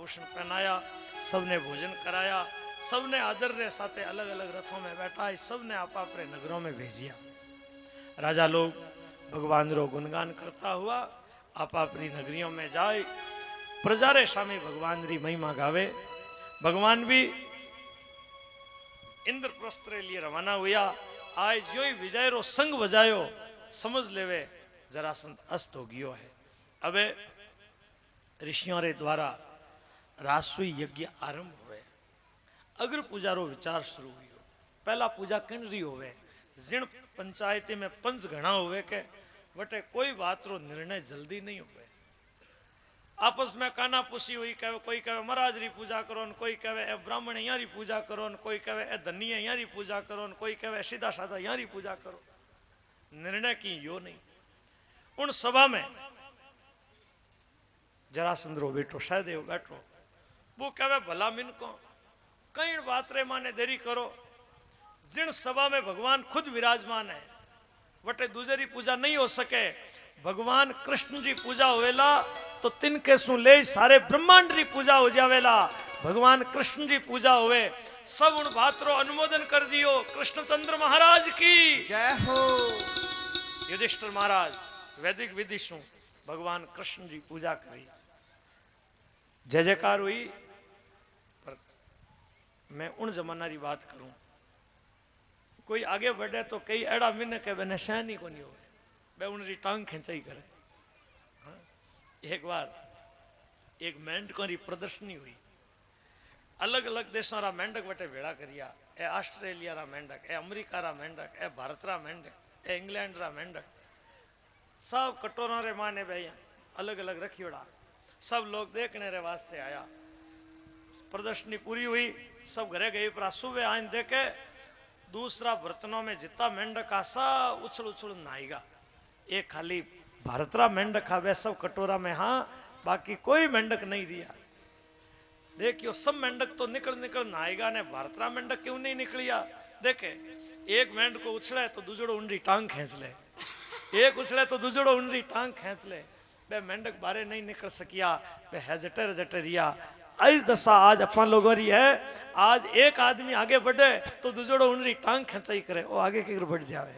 आभूषण पहनाया, सबने भोजन कराया, सबने आदर रे साथे अलग अलग रथों में बैठा, सबने आप अपने नगरों में भेजिया। राजा लोग भगवान रो गुणगान करता हुआ आप अपनी नगरियों में जाए, प्रजा रे सामे भगवान री महिमा गावे। भगवान भी इंद्रप्रस्थ रे लिए रवाना हुआ। आज जो ही विजय रो संग बजायो, समझ लेवे जरासंध अस्त हो गयो है। अबे ऋषियों रे द्वारा रासुई यज्ञ आरंभ हुए। अग्र पूजा रो विचार शुरू हुई। पहला पूजा किनरी होवे, जिन पंचायती में पंच घना हुए के वटे कोई बात रो निर्णय जल्दी नहीं हुए। आपस में काना पुसी हुई, कहे कोई कहे महाराज री पूजा करो, कोई कहे ब्राह्मण यहाँ री पूजा करो, कोई कहे धनी यहाँ री पूजा करो, कोई कहे सीधा साधा यहाँ री पूजा करो। निर्णय की यो नहीं। उन सभा में जरासंध रो बेटो सहदेव बैठो, वो कहे भला मिन को कई बात रे माने देरी करो। जिन सभा में भगवान खुद विराजमान है वटे दूसरी पूजा नहीं हो सके। भगवान कृष्ण जी पूजा होवेला तो तिनके सु ले सारे ब्रह्मांड री पूजा हो जावेला। भगवान कृष्ण जी पूजा होवे, सब उन बात रो अनुमोदन कर दियो। कृष्णचंद्र महाराज की जय हो। युधिष्ठिर महाराज वैदिक विधि सु भगवान कृष्ण जी पूजा करी, जय जयकार हुई। पर मैं उन जमाना री बात करूं, कोई आगे बढ़े तो कई एड़ा मिन के बने सहनी को नहीं हो, वे उनकी टांग खिंचाई करे। हाँ? एक बार एक मेंढकों की प्रदर्शनी हुई। अलग अलग देशों रा मेंढक बटे भेड़ा करिया। ए ऑस्ट्रेलिया रा मेंढक, ए अमेरिका रा मेंढक, ए भारत रा मेंढक, ए इंग्लैंड रा मेंढक, सब कटोरों रे माने भैया अलग अलग रखियोड़ा। सब लोग देखने रे वास्ते आया। प्रदर्शनी पूरी हुई, सब घरे गए। पर सुबह आइन देखे दूसरा बर्तनों में जितना मेंढक आ सब उछल उछल नहाएगा। एक खाली भारतरा मेंढक वे सब कटोरा में, हाँ बाकी कोई मेंढक नहीं रिया। देखियो सब मेंढक तो निकल निकल नहाएगा ने भारतरा मेंढक क्यों नहीं निकलिया। देखे एक मेंढक को उछले तो दूसरो उनरी टांग खींच ले, एक उछले तो दूसरो उनरी टांग खींच ले। वे मेंढक बारे नहीं निकल सकिया, वे है जटर जटरिया। इस दशा आज अपन लोगों री है। आज एक आदमी आगे बढ़े तो दूसरो उनरी टांग खिंचाई करे, वो आगे की बढ़ जावे।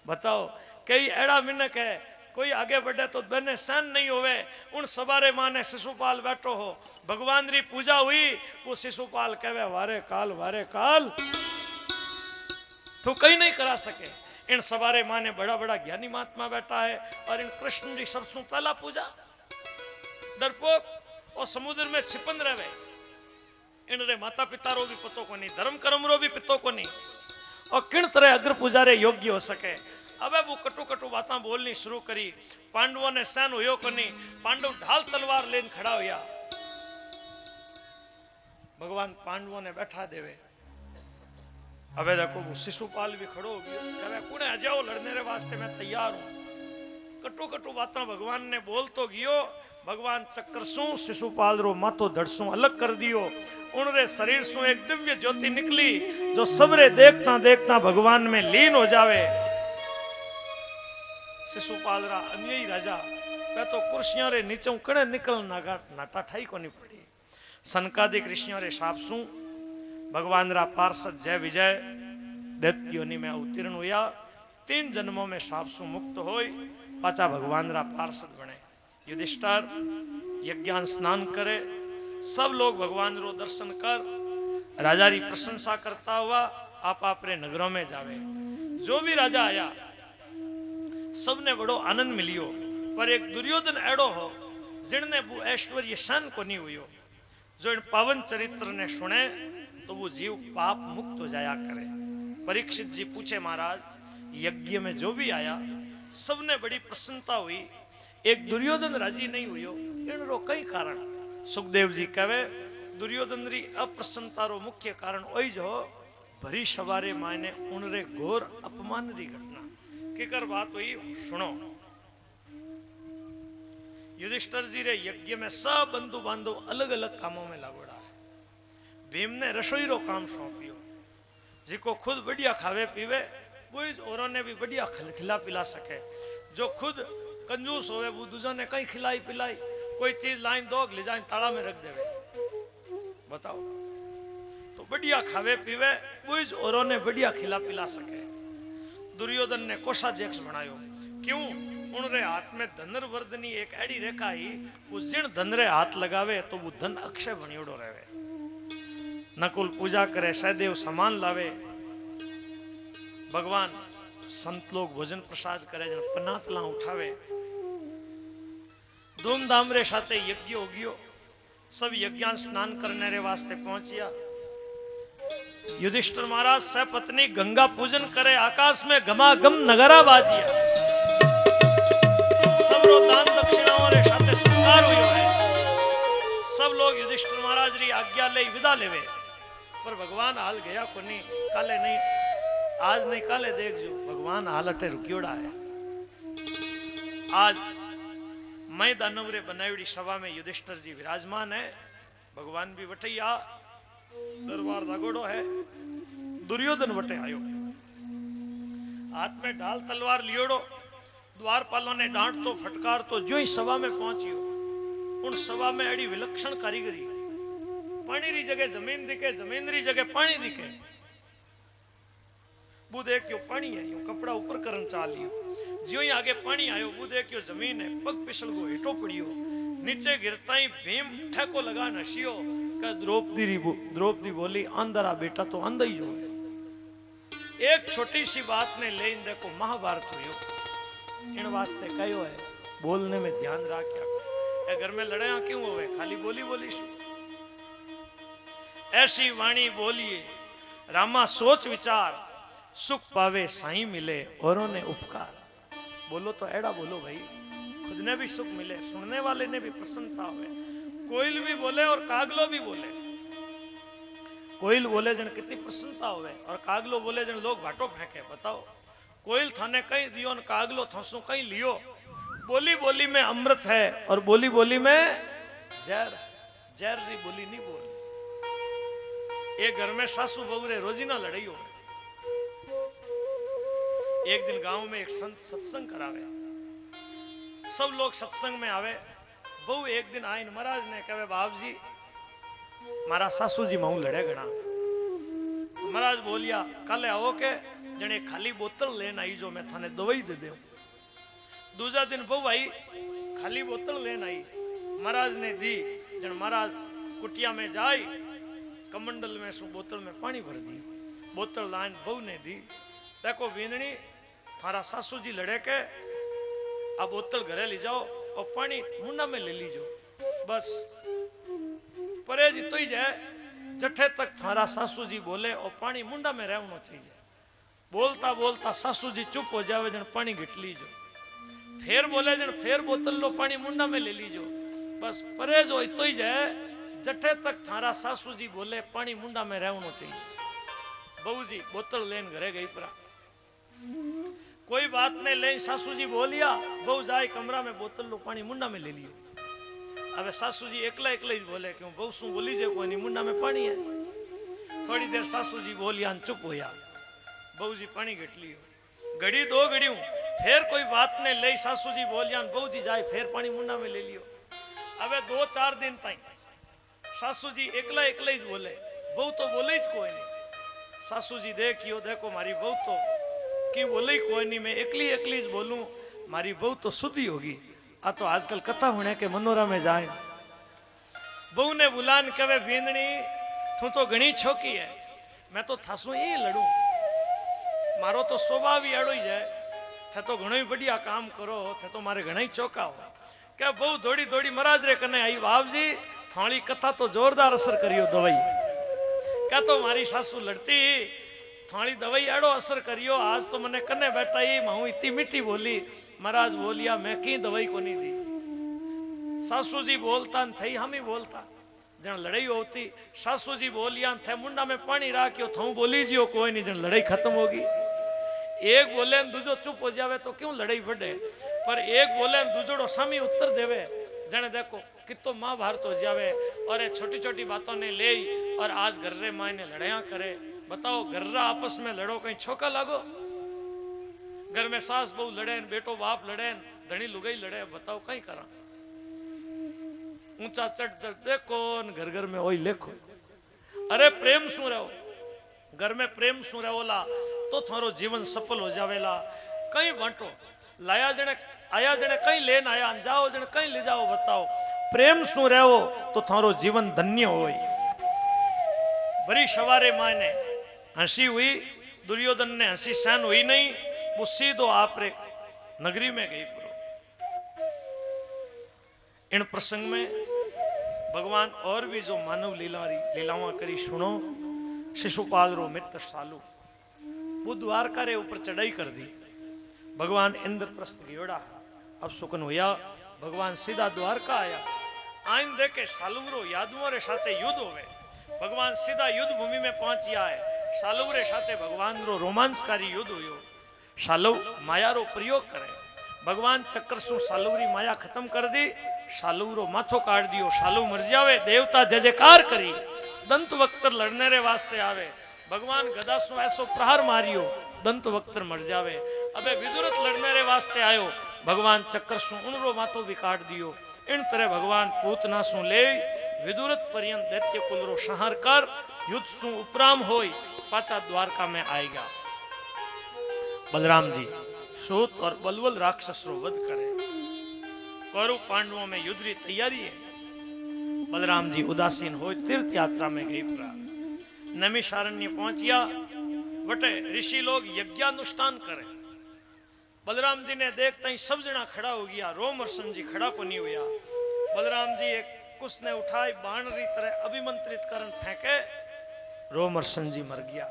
बताओ कई एड़ा मिनक है, कोई आगे बढ़े तो बने सहन नहीं होवे। उन सवारे माने शिशुपाल बैठो हो, भगवान री पूजा हुई। वो शिशुपाल कहे वारे काल तो कहीं नहीं करा सके। इन सवारे माने बड़ा बड़ा ज्ञानी महात्मा बैठा है, और इन कृष्ण जी सबसे पहला पूजा। डरपोक और समुद्र में छिपन रहे, इन रे माता पिता रो भी पतो को नहीं, धर्म कर्म रो भी पतो को नहीं, और किन तरह अग्र पूजा रे योग्य हो सके। अबे वो कटु कटु बातें बोलनी शुरू करी। पांडवों ने सहन हुयो को नहीं, पांडव ढाल तलवार लेन खड़ा होया। भगवान पांडवों ने बैठा देवे। अबे देखो वो शिशुपाल भी खड़ो हो गयो, कहे कुने आ जाओ लड़ने रे वास्ते, मैं तैयार हूं। कटु कटु बातें भगवान ने बोल तो गियो। भगवान चक्कर सु शिशुपाल रो माथो धड़सू अलग कर दियो। उनरे शरीर सु एक दिव्य ज्योति निकली, जो सबरे देखता देखता भगवान में लीन हो जावे। शिशुपाल रा अन्य राजा वे तो कुर्सियों रे नीचे कड़े निकल नाटा ठाई को नहीं पड़ी। सनकादिक ऋषियों रे साप सु भगवान रा पार्षद जय विजय दैत्योनि में अवतीर्ण हुआ। 3 जन्मों में साप सु मुक्त होई, पाचा भगवान रा पार्षद बने। युधिष्ठिर यज्ञान स्नान करे, सब लोग भगवान रो दर्शन कर राजा री प्रशंसा करता हुआ आप अपने नगरों में जावे। जो भी राजा आया सबने बड़ो आनंद मिलियो। पर एक दुर्योधन एड़ो हो जिनने वो ऐश्वर्य शन को नहीं हुई। जो इन पावन चरित्र ने सुने तो वो जीव पाप मुक्त हो जाया करे। परीक्षित जी पूछे महाराज यज्ञ में जो भी आया सबने बड़ी प्रसन्नता हुई, एक दुर्योधन राजी नहीं हुई, इन रो कई कारण। सुखदेव जी कहे दुर्योधन री अप्रसन्नता रो मुख्य कारण वही जो भरी सवारे मायने उनरे घोर अपमान री घटना की कर बात हुई। सुनो, युधिष्ठिर जी रे यज्ञ में सब बंधु बांधव अलग अलग कामों में लागोड़ा है। भीम ने रसोई रो काम सौंपियो, जिको खुद बढ़िया खावे पीवे वही औरों ने भी बढ़िया खिला पिला सके। जो खुद कंजूस होवे वो दूसरों ने कहीं खिलाई पिलाई, कोई चीज लाइन दो ले जाए ताला में रख देवे। बताओ। तो बढ़िया खावे पीवे बुझ औरों ने बढ़िया खिला पिला सके। दुर्योधन ने कोषाध्यक्ष बनायो। क्यों? उनरे हाथ में धनुर्वर्धनी एक एड़ी रेखा ही उस जिन धन रे हाथ लगावे तो वो धन अक्षय बनियोड़ो रहे। नकुल पूजा करे, सहदेव सामान लावे, भगवान संत लोग भोजन प्रसाद करे, जन पनातला उठावे, धूमधाम रे साथे यज्ञ हो गयो। सब यज्ञान स्नान करने रे वास्ते पहुंचिया। युधिष्ठिर महाराज से पत्नी गंगा पूजन करे, आकाश में घमाघम नगरा बाजिया। सब रो दान दक्षिणाओं रे साथे सत्कार हुयो है। सब लोग युधिष्ठिर महाराज री आज्ञा ले विदा लेवे। पर भगवान हाल गया को नहीं, काले नहीं, आज नहीं काले देख जो भगवान हाल अटे रुकियोड़ा है। आज मैं दानव रे बनावड़ी सभा में युधिष्ठिर जी विराजमान है। भगवान भी वटैया दरबार दागोड़ो है। दुर्योधन वटे आयो, हाथ में ढाल तलवार लियोड़ो। द्वारपालों ने डांट तो फटकार तो जो ही सभा में पहुंचियो, उन सभा में अड़ी विलक्षण कारीगरी। पानी री जगह जमीन दिखे, जमीन री जगह पानी दिखे। वो देखियो पानी है, यूं कपड़ा ऊपर करन चाल लियो। ज्यों ही आगे पानी आयो, वो देखियो जमीन है, पग पिसल गो हेठो पड़ियो। नीचे गिरता ही भीम ठेको लगा नशियो का द्रौपदी बोली अंदर आ बेटा, तो अंदर ही जो। एक छोटी सी बात ने लेन देखो महाभारत हुयो। इन वास्ते कहो है बोलने में ध्यान रखिया। घर में लड़ाया क्यों होवे? खाली बोली बोली शू? ऐसी वाणी बोलिए रामा सोच विचार, सुख पावे साई मिले औरों ने उपकार। बोलो तो एड़ा बोलो भाई, खुद ने भी सुख मिले, सुनने वाले ने भी प्रसन्नता हुए। कोयल भी बोले और कागलो भी बोले। कोयल बोले जन कितनी प्रसन्नता हुए और कागलो बोले जन लोग भाटो फेंके। बताओ, कोयल थाने कहीं दियो न कागलो थसू कहीं लियो। बोली बोली में अमृत है और बोली बोली में जहर। जहर री बोली नहीं बोल। एक घर में सासू बहू रे रोजी ना लड़ाई हो। एक दिन गांव में एक संत सत्संग करावे, सब लोग सत्संग में आवे। बहु एक दिन आइन महाराज ने कहे बाप जी मारा सासू जी माऊ लड़े घना। महाराज बोलिया कल आओ के जने खाली बोतल लेन आई जो मैं थाने दवाई दे दे। दूसरा दिन बहु आई खाली बोतल लेन आई, महाराज ने दी। जन महाराज कुटिया में जाई, कमंडल में सु बोतल में पानी भर दी। बोतल लाइन बहु ने दी। देखो वींदनी थारा सासू जी लड़े के, अब बोतल घरे ले जाओ और पानी मुंडा में ले लीजो। बस परहेज तो ही जाए जठे तक थारा सासू जी बोले और पानी मुंडा में रहना चाहिए। बोलता बोलता सासू जी चुप हो जावे जन पानी घिट लीजो। फिर बोले जन फिर बोतल लो पानी मुंडा में ले लीजो। बस परहेज हो तो ही जाए जठे तक थारा सासू जी बोले पानी मुंडा में रहना चाहिए। बहू जी बोतल लेन घरे गई परा, कोई बात नहीं ले। सासू जी बोलिया, बहु जाए कमरा में बोतल लो पानी मुंडा में ले लियो। अब सासू जी एकला एकला ही बोले क्यों बहु शू बोली जे कोई नहीं मुंडा में पानी है। थोड़ी देर सासू जी बोलिया चुप होया। बहु जी पानी घट लियो। घड़ी दो घड़ी फिर कोई बात नहीं ले। सासू जी बोलिया बहु जी जाए फिर पानी मुंडा में ले लियो। अब 2-4 दिन तक सासू जी एकला एकला ही बोले, बहु तो बोले ही कोई नहीं। सासू जी देखियो देखो मारी बहु तो कि बोले ही कोई नहीं, मैं एकली एकली बोलूं, मारी बहू तो सुधी होगी। आ तो आजकल कथा होने के मनोरा में जाए। बहू ने बुलान कहे बींदनी तू तो घनी छोकी है, मैं तो थासू ही लड़ू। मारो तो स्वभाव ही अड़ो ही जाए। थे तो घणो ही बढ़िया काम करो, थे तो मारे घना ही चौका हो। क्या बहू दौड़ी दौड़ी महाराज रे कने आई, बाप जी थाली कथा तो जोरदार असर करियो दवाई। क्या तो मारी सासू लड़ती थाली दवाई एड़ो असर करियो। आज तो मने कने बैठा ही माऊ इतनी मीठी बोली। महाराज बोलिया मैं की दवाई को नहीं दी। सासू जी बोलता थई हम ही बोलता जन लड़ाई होती। सासू जी बोलिया थे मुंडा में पानी राख्यो थू बोली जियो कोई नहीं, जन लड़ाई खत्म होगी। एक बोले दूजो चुप हो जावे तो क्यों लड़ाई बढ़े। पर एक बोले दूजोड़ो सामी उत्तर देवे जने देखो कितो महाभारत हो जावे। और ये छोटी छोटी बातों ने ले और आज घर रे मायने लड़ाइया करे। बताओ घर आपस में लड़ो कहीं छोका लागो। घर में सास बहू लड़े, बेटो बाप लड़े, धनी लुगाई लड़े। बताओ कहीं करा। ऊंचा चढ़ चढ़ देखो घर घर में वही लेखो। अरे प्रेम शू रहो, घर में प्रेम शू रहोला तो थारो जीवन सफल हो जावेला। कहीं बांटो लाया जने आया जने कहीं लेन आया जाओ जने कहीं ले जाओ बताओ, प्रेम शू रहो तो थारो जीवन धन्य होई। बड़ी सवारे माने हंसी हुई, दुर्योधन ने हंसी सहन हुई नहीं, वो सीधो आपरे नगरी में गई पुरो। इन प्रसंग में भगवान और भी जो मानव लीलावां करी सुनो। शिशुपाल रो मित्र सालू वो द्वारका रे ऊपर चढ़ाई कर दी। भगवान इंद्रप्रस्थ गियोड़ा। अब सुकन हुआ भगवान सीधा द्वारका आया। आइन देखे सालू रो यादवों रे साथे युद्ध होवे। भगवान सीधा युद्ध भूमि में पहुंचिया है। सालू रे साथे भगवान रो रोमांचकारी युद्ध हुयो। सालू माया रो प्रयोग करे। भगवान चक्र सु सालू री माया खत्म कर दी। सालू रो माथो काट दियो। सालू मर जावे। देवता जय जयकार करी। दंत वक्तर लड़ने रे वास्ते आवे। भगवान गदा सु ऐसो प्रहार मारियो दंत वक्तर मर जावे। अबे विदुरत लड़ने रे वास्ते आयो। भगवान चक्र सु उनरो माथो भी काट दियो। इन तरह भगवान पूतना सु ले विदुरत पर्यंत दैत्य कुल रो संहार कर युद्ध सु उपराम होई पाचा द्वारका में आएगा। बलराम जी सूत और बलवल राक्षस रो वध करे। कौरव पांडवों में युद्ध की तैयारी है। बलराम जी उदासीन हो तीर्थ यात्रा में गई पुरा। नैमिषारण्य पहुंचिया। बटे ऋषि लोग यज्ञानुष्ठान करे। बलराम जी ने देखते ही सब जना खड़ा हो गया। रोमहर्षण जी खड़ा को नहीं हुआ। बलराम जी एक कुछ ने उठाई बाण री तरह अभिमंत्रित करन फेंके। रोमहर्षण जी मर गया।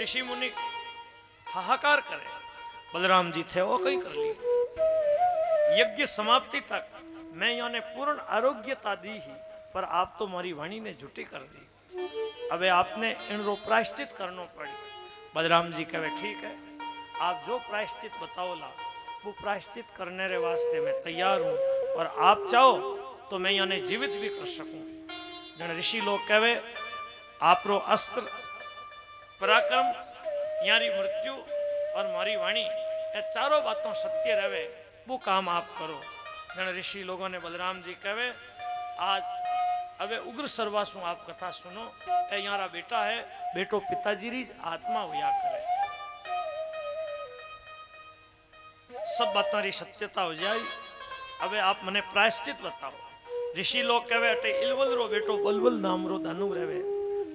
ऋषि मुनि हाहाकार करे। बलराम जी थे वो कहीं कर ली। यज्ञ समाप्ति तक मैं याने पूर्ण आरोग्यता दी ही, पर आप तो मारी वाणी ने झूठी कर दी। अबे आपने इन रो प्रायश्चित करनो पड़ी। बलराम जी कहे ठीक है, आप जो प्रायश्चित बताओला वो प्रायश्चित करने रे वास्ते मैं तैयार हूँ, और आप चाहो तो मैं याने जीवित भी कर सकूं। जन ऋषि लोग कहे आप रो अस्त्र पराक्रम यारी मृत्यु और मारी वाणी ये चारों बातों सत्य रहे, वो काम आप करो। जन ऋषि लोगों ने बलराम जी कहे आज अबे उग्र सर्वासु आप कथा सुनो। ए यारा बेटा है, बेटो पिताजी री आत्मा हुआ करे। सब बातों री सत्यता हो जाए। अबे आप मने प्रायश्चित बताओ। ऋषि लोग कहे अटे इलवल रो बेटो बलवल नाम रो दानव रहे।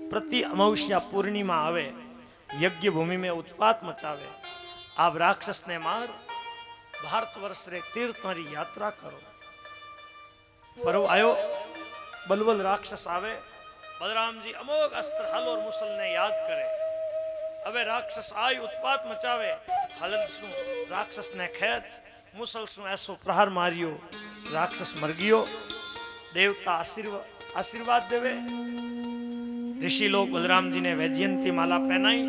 प्रति अमावस्या पूर्णिमा आवे यज्ञ भूमि में उत्पात मचावे। आप राक्षस ने मार भारतवर्ष रे तीर्थों री यात्रा करो। पर आयो बलवल राक्षस आवे। बलराम जी अमोघ अस्त्र हल और मुसल ने याद करे। अबे राक्षस आई उत्पात मचावे। हल सु राक्षस ने खेच मुसल सु ऐसो प्रहार मारियो। राक्षस मर गयो। देवता आशीर्वाद देवे। ऋषि लोग बलराम जी ने वैजयंती माला पहनाई।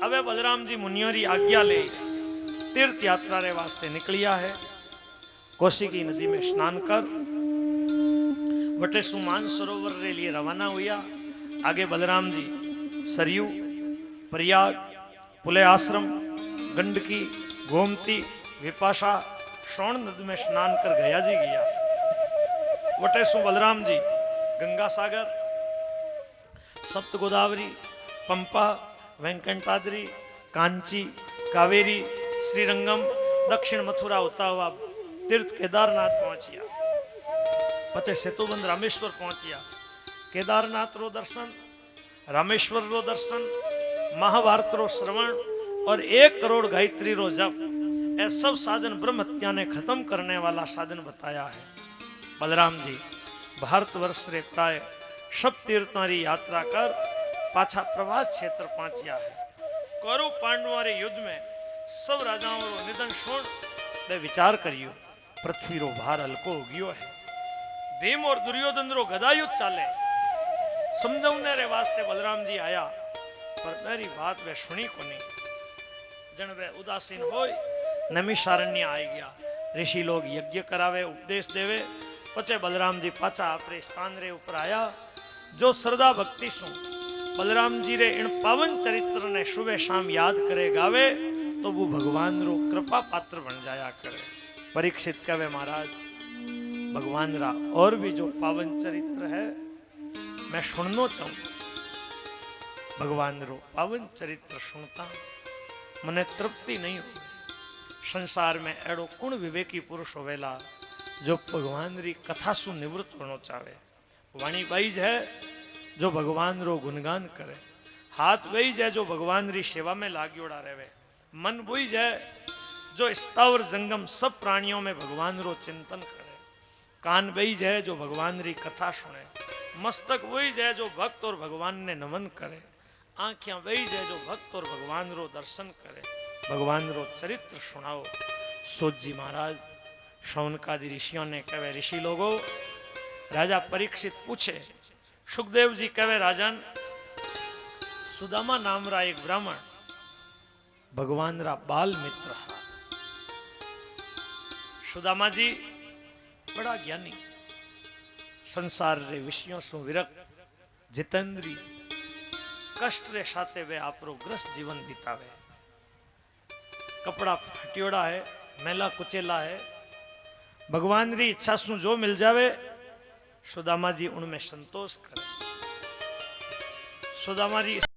अबे बलराम जी मुनियों री आज्ञा ले तीर्थ यात्रा रे वास्ते निकलिया है। कौशिकी नदी में स्नान कर वटे सुमान सरोवर रे लिए रवाना हुआ। आगे बलराम जी सरयू, प्रयाग, पुले आश्रम, गंडकी, गोमती, विपाशा, शोण नदी में स्नान कर गया जी गया। वटे सु बलराम जी गंगा सागर, सप्त गोदावरी, पंपा, वेंकटाद्री, कांची, कावेरी, श्रीरंगम, दक्षिण मथुरा होता हुआ तीर्थ केदारनाथ पहुंचिया। पते सेतुबंध रामेश्वर पहुंचिया। केदारनाथ रो दर्शन, रामेश्वर रो दर्शन, महाभारत रो श्रवण और 1 करोड़ गायत्री रो जप, ये सब साधन ब्रह्म हत्या ने खत्म करने वाला साधन बताया है। बलराम जी भारतवर्ष रे प्राय सब तीर्थों की यात्रा कर पाछा प्रवास क्षेत्र पहुंचिया है। कौरव पांडवों रे युद्ध में सब राजाओं रो निधन छोड़ दे विचार करियो पृथ्वी रो भार हल्को हो गयो है। भीम और दुर्योधन रो गदायुद्ध चाले। समझौने रे वास्ते बलराम जी आया, पर मेरी बात वे सुनी को नहीं। जन वे उदासीन होय नैमिषारण्य आई गया। ऋषि लोग यज्ञ करावे, उपदेश देवे। पचे बलराम जी पाचा अपने स्थान रे ऊपर आया। जो श्रद्धा भक्ति सु बलराम जी रे इन पावन चरित्र ने सुबह शाम याद करे गावे, तो वो भगवान रो कृपा पात्र बन जाया करे। परीक्षित कहे महाराज भगवान रा और भी जो पावन चरित्र है मैं सुनना चाहूँ भगवान रो पावन चरित्र सुनता मने तृप्ति नहीं हो। संसार में एड़ो कुण विवेकी पुरुष होवेला जो भगवान री कथा सु निवृत्त होना चाहे। वाणी बाई है जो भगवान रो गुणगान करे, हाथ वही है जो भगवान री सेवा में लाग्योड़ा रहे, मन वही है जो स्थावर जंगम सब प्राणियों में भगवान रो चिंतन करे, कान वही है जो भगवान री कथा सुने, मस्तक वही है जो भक्त और भगवान ने नमन करे, आंखियां वही है जो भक्त और भगवान रो दर्शन करे, भगवान रो चरित्र सुनाओ। सूत जी महाराज शौनकादि ऋषियों ने कहे ऋषि लोगों, राजा परीक्षित पूछे, सुखदेव जी कहे राजन सुदामा नाम रा एक ब्राह्मण भगवान रा बाल मित्र हा। सुदामा जी बड़ा ज्ञानी, संसार रे विषयों सु विरक्त, जितेंद्री, कष्ट रे साथे वे आपरो ग्रस्त जीवन बितावे। कपड़ा फटियोड़ा है, मेला कुचेला है, भगवान री इच्छा सु जो मिल जावे सुदामा जी उनमें संतोष करे। सुदामा जी